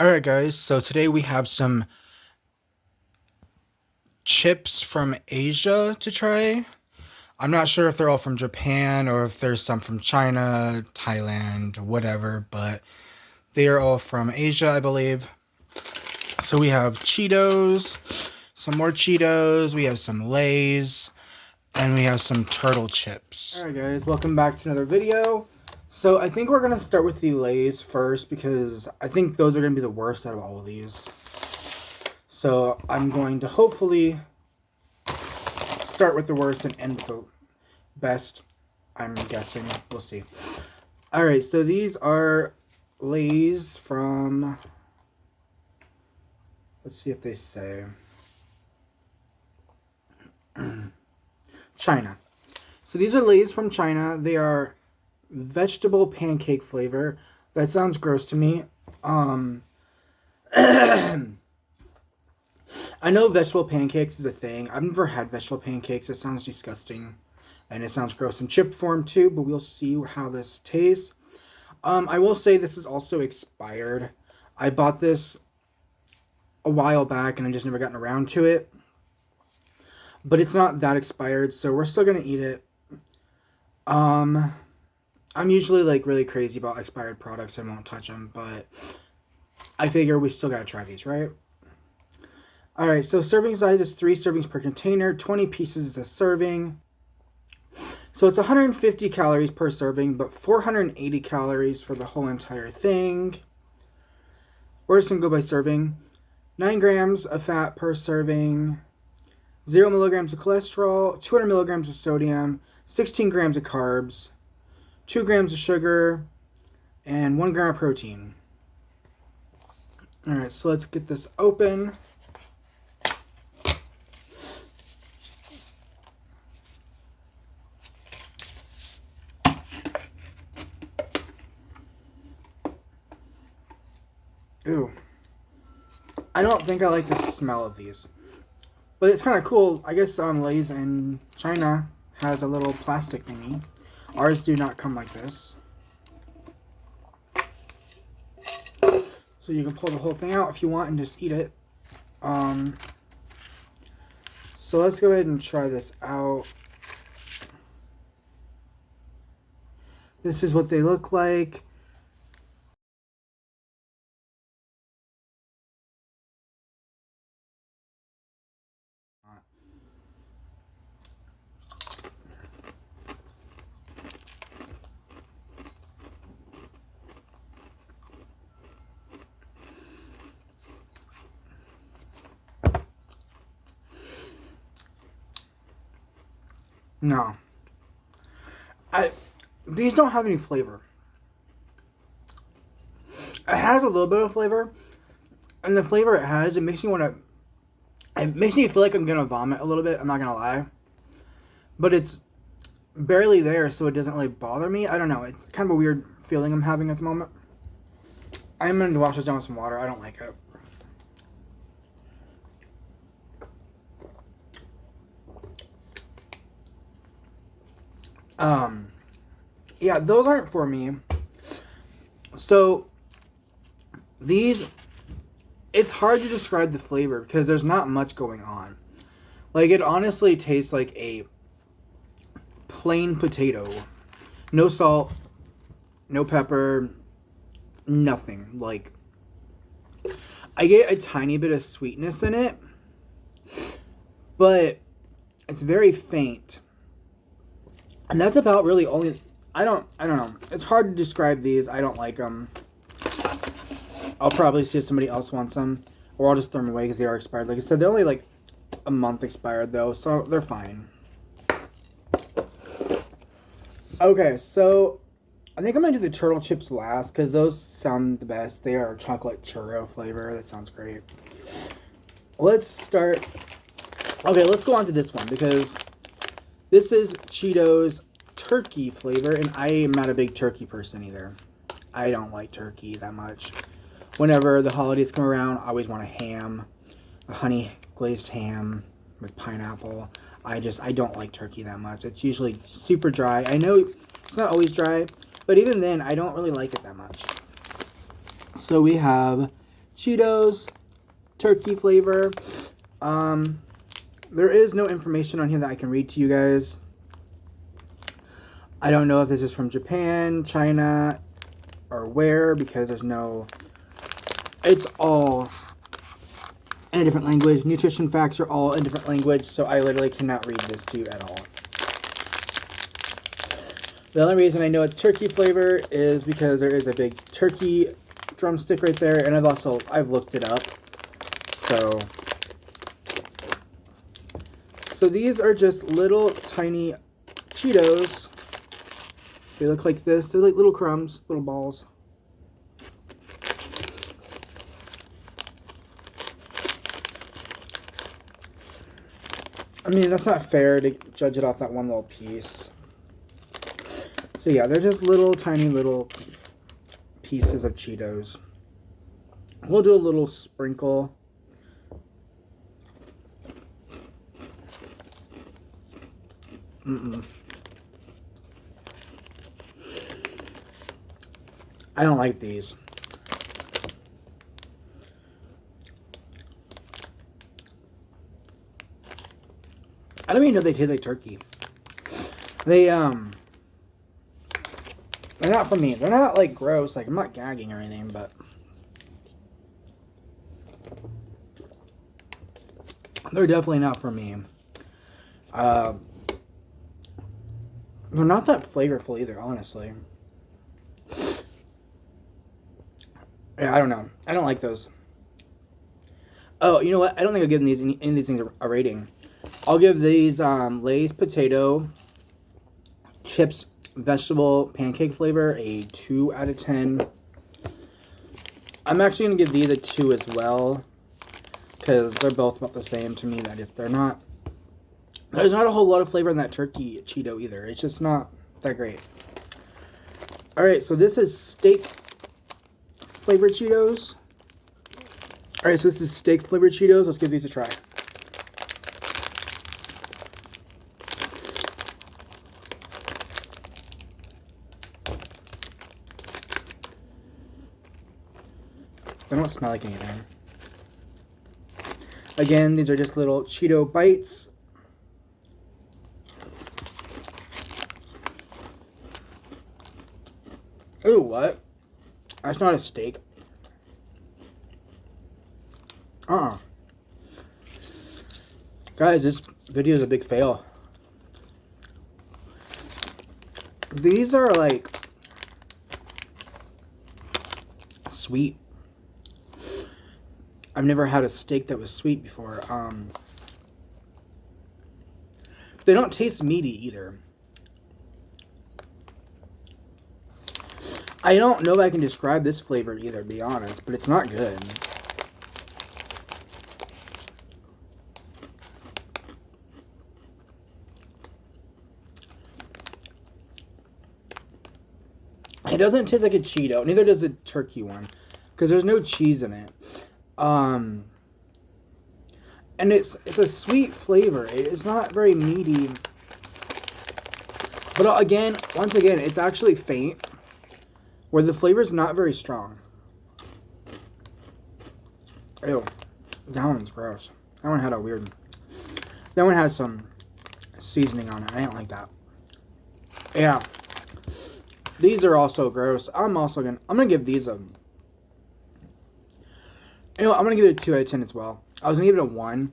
Alright guys, so today we have some chips from Asia to try. I'm not sure if they're all from Japan or if there's some from China, Thailand, whatever, but they are all from Asia, I believe. So we have Cheetos, some more Cheetos, we have some Lay's, and we have some turtle chips. Alright guys, welcome back to another video. So I think we're going to start with the Lay's first because I think those are going to be the worst out of all of these. So I'm going to hopefully start with the worst and end with the best, I'm guessing. We'll see. Alright, so these are Lay's from, let's see if they say, China. So these are Lay's from China. They are vegetable pancake flavor. That sounds gross to me. I know vegetable pancakes is a thing. I've never had vegetable pancakes. It sounds disgusting. And it sounds gross in chip form too, but we'll see how this tastes. I will say this is also expired. I bought this a while back and I just never gotten around to it. But it's not that expired, so we're still going to eat it. I'm usually like really crazy about expired products and won't touch them, but I figure we still got to try these, right? Alright, so serving size is 3 servings per container. 20 pieces is a serving. So it's 150 calories per serving, but 480 calories for the whole entire thing. We're just going to go by serving. 9 grams of fat per serving. 0 milligrams of cholesterol. 200 milligrams of sodium. 16 grams of carbs. 2 grams of sugar. And 1 gram of protein. Alright, so let's get this open. Ooh. I don't think I like the smell of these. But it's kind of cool. I guess Lay's in China has a little plastic thingy. Ours do not come like this. So you can pull the whole thing out if you want and just eat it. So let's go ahead and try this out. This is what they look like. No. These don't have any flavor. It has a little bit of flavor. And the flavor it has, it makes me want to... It makes me feel like I'm going to vomit a little bit. I'm not going to lie. But it's barely there, so it doesn't really bother me. I don't know. It's kind of a weird feeling I'm having at the moment. I'm going to wash this down with some water. I don't like it. Yeah, those aren't for me. So, these, it's hard to describe the flavor because there's not much going on. Like, it honestly tastes like a plain potato. No salt, no pepper, nothing. Like, I get a tiny bit of sweetness in it, but it's very faint. And that's about really only... I don't know. It's hard to describe these. I don't like them. I'll probably see if somebody else wants them. Or I'll just throw them away because they are expired. Like I said, they're only like a month expired though. So they're fine. Okay, so I think I'm going to do the turtle chips last because those sound the best. They are chocolate churro flavor. That sounds great. Let's start... Okay, let's go on to this one because this is Cheetos turkey flavor, and I am not a big turkey person either. I don't like turkey that much. Whenever the holidays come around, I always want a ham, a honey glazed ham with pineapple. I don't like turkey that much. It's usually super dry. I know it's not always dry, but even then, I don't really like it that much. So we have Cheetos, turkey flavor. There is no information on here that I can read to you guys. I don't know if this is from Japan, China, or where, because there's no... It's all in a different language. Nutrition facts are all in different language, so I literally cannot read this to you at all. The only reason I know it's turkey flavor is because there is a big turkey drumstick right there, and I've looked it up. So these are just little tiny Cheetos. They look like this. They're like little crumbs, little balls. I mean, that's not fair to judge it off that one little piece. So yeah, they're just little tiny little pieces of Cheetos. We'll do a little sprinkle. I don't like these. I don't even know if they taste like turkey. They're not for me. They're not like gross. Like, I'm not gagging or anything, but they're definitely not for me. They're not that flavorful either, honestly. Yeah, I don't know. I don't like those. Oh, you know what? I don't think I'll give these any of these things a rating. I'll give these Lay's potato chips vegetable pancake flavor a 2 out of 10. I'm actually going to give these a 2 as well, because they're both about the same to me. That is, there's not a whole lot of flavor in that turkey Cheeto either. It's just not that great. Alright, so this is steak flavored Cheetos. Alright, so this is steak flavored Cheetos. Let's give these a try. They don't smell like anything. Again, these are just little Cheeto bites. Ooh, what? That's not a steak. Guys, this video is a big fail. These are like sweet. I've never had a steak that was sweet before. They don't taste meaty either. I don't know if I can describe this flavor either, to be honest, but it's not good. It doesn't taste like a Cheeto. Neither does the turkey one, because there's no cheese in it. And it's a sweet flavor. It's not very meaty. But once again, it's actually faint, where the flavor is not very strong. Ew, that one's gross. That one had a weird. That one had some seasoning on it. I didn't like that. Yeah. These are also gross. I'm gonna give these a... You know, I'm gonna give it a 2 out of 10 as well. I was gonna give it a 1,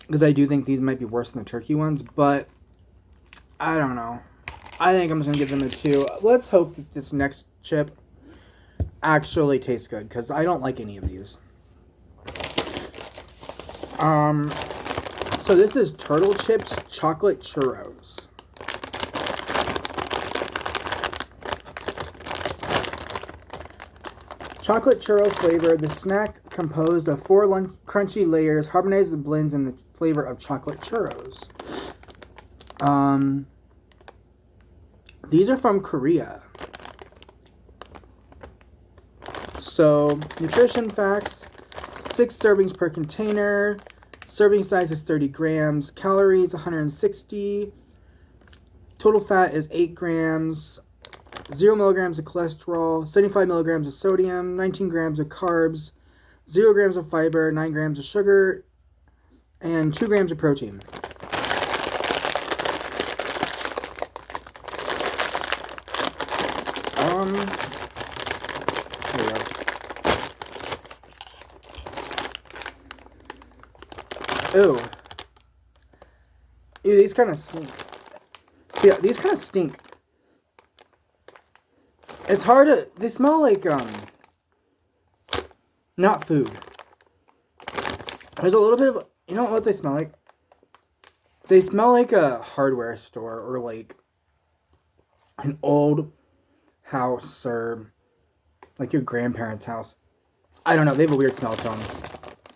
because I do think these might be worse than the turkey ones, but I don't know. I think I'm just gonna give them a 2. Let's hope that this next chip actually tastes good, because I don't like any of these. So this is Turtle Chips Chocolate Churros. Chocolate churro flavor. The snack composed of 4 crunchy layers harmonizes and blends in the flavor of chocolate churros. These are from Korea. So, nutrition facts. 6 servings per container. Serving size is 30 grams. Calories, 160. Total fat is 8 grams. 0 milligrams of cholesterol, 75 milligrams of sodium, 19 grams of carbs, 0 grams of fiber, 9 grams of sugar, and 2 grams of protein. Here we go. Ooh. Ew, these kind of stink. Yeah, these kind of stink. It's hard to... They smell like, not food. There's a little bit of... You know what they smell like? They smell like a hardware store or like an old house or like your grandparents' house. I don't know. They have a weird smell to them.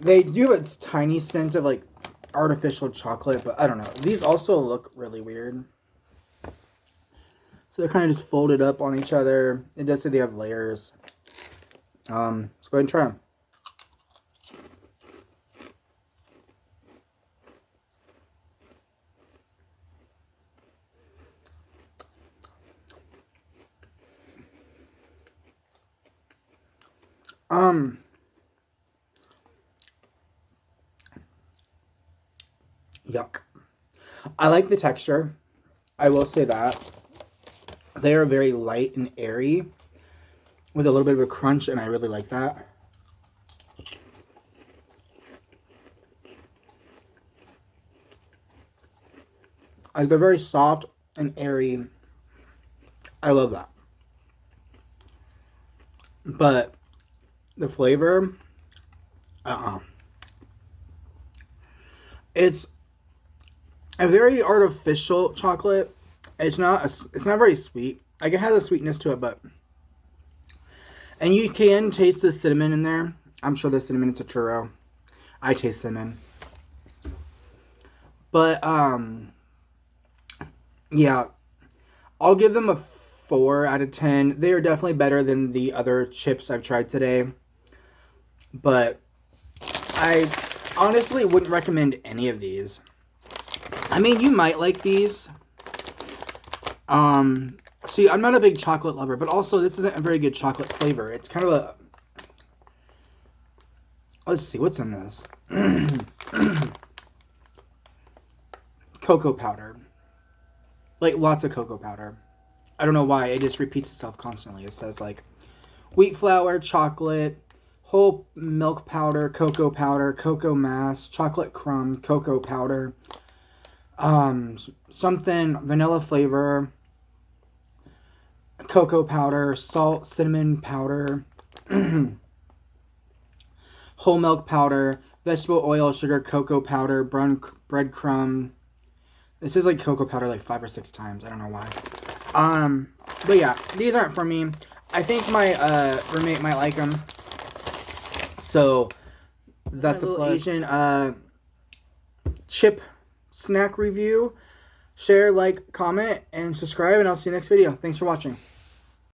They do have a tiny scent of like artificial chocolate, but I don't know. These also look really weird. So they're kind of just folded up on each other. It does say they have layers. Let's go ahead and try them. Yuck. I like the texture. I will say that. They are very light and airy with a little bit of a crunch, and I really like that. Like, they're very soft and airy. I love that. But the flavor, it's a very artificial chocolate. It's not very sweet. Like, it has a sweetness to it, but... And you can taste the cinnamon in there. I'm sure the cinnamon is a churro. I taste cinnamon. But, yeah. I'll give them a 4 out of 10. They are definitely better than the other chips I've tried today. But I honestly wouldn't recommend any of these. I mean, you might like these. See, I'm not a big chocolate lover, but also this isn't a very good chocolate flavor. It's kind of a... Let's see, what's in this? Cocoa powder. Like, lots of cocoa powder. I don't know why, it just repeats itself constantly. It says, like, wheat flour, chocolate, whole milk powder, cocoa mass, chocolate crumbs, cocoa powder, something, vanilla flavor, cocoa powder, salt, cinnamon powder, whole milk powder, vegetable oil, sugar, cocoa powder, breadcrumb. This is like cocoa powder like 5 or 6 times. I don't know why. But yeah, these aren't for me. I think my roommate might like them. So that's a plus. Asian chip snack review. Share, like, comment, and subscribe, and I'll see you next video. Thanks for watching.